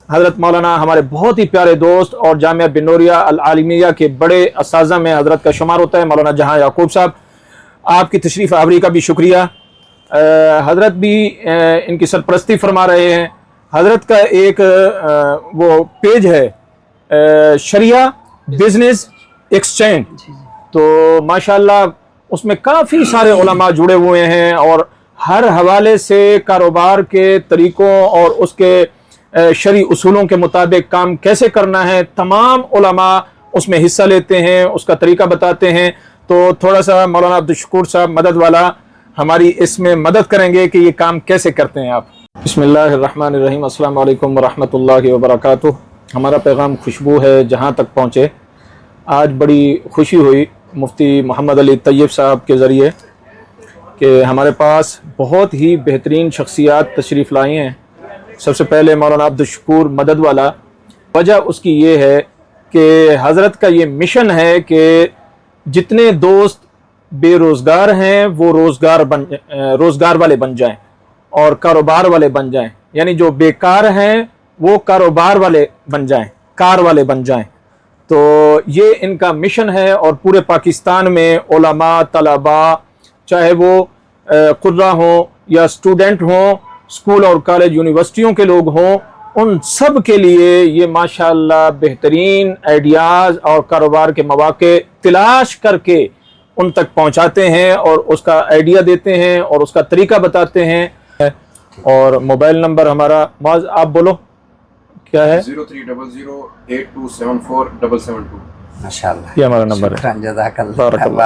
حضرت مولانا ہمارے بہت ہی پیارے دوست اور جامعہ بنوریہ العالمیہ کے بڑے اساتذہ میں حضرت کا شمار ہوتا ہے، مولانا جہاں یعقوب صاحب، آپ کی تشریف آوری کا بھی شکریہ۔ حضرت بھی ان کی سرپرستی فرما رہے ہیں۔ حضرت کا ایک وہ پیج ہے شریعہ بزنس ایکسچینج، تو ماشاءاللہ اس میں کافی سارے علماء جڑے ہوئے ہیں اور ہر حوالے سے کاروبار کے طریقوں اور اس کے شرعی اصولوں کے مطابق کام کیسے کرنا ہے، تمام علماء اس میں حصہ لیتے ہیں، اس کا طریقہ بتاتے ہیں۔ تو تھوڑا سا مولانا عبدالشکور صاحب مدد والا ہماری اس میں مدد کریں گے کہ یہ کام کیسے کرتے ہیں آپ۔ بسم اللہ الرحمن الرحیم، السلام علیکم ورحمۃ اللہ وبرکاتہ۔ ہمارا پیغام خوشبو ہے جہاں تک پہنچے۔ آج بڑی خوشی ہوئی مفتی محمد علی طیب صاحب کے ذریعے کہ ہمارے پاس بہت ہی بہترین شخصیات تشریف لائی ہیں۔ سب سے پہلے مولانا عبدالشکور مدد والا، وجہ اس کی یہ ہے کہ حضرت کا یہ مشن ہے کہ جتنے دوست بے روزگار ہیں وہ روزگار والے بن جائیں اور کاروبار والے بن جائیں، یعنی جو بیکار ہیں وہ کاروبار والے بن جائیں، کار والے بن جائیں۔ تو یہ ان کا مشن ہے، اور پورے پاکستان میں علماء، طلباء، چاہے وہ قراء ہوں یا اسٹوڈنٹ ہوں، اسکول اور کالج یونیورسٹیوں کے لوگ ہوں، ان سب کے لیے یہ ماشاءاللہ بہترین آئیڈیاز اور کاروبار کے مواقع تلاش کر کے ان تک پہنچاتے ہیں اور اس کا آئیڈیا دیتے ہیں اور اس کا طریقہ بتاتے ہیں۔ اور موبائل نمبر ہمارا معاذ آپ بولو کیا ہے؟ 030082747772۔ ماشاءاللہ، یہ ہمارا نمبر ہے۔ شکراً، جزاک اللہ۔ بارک اللہ۔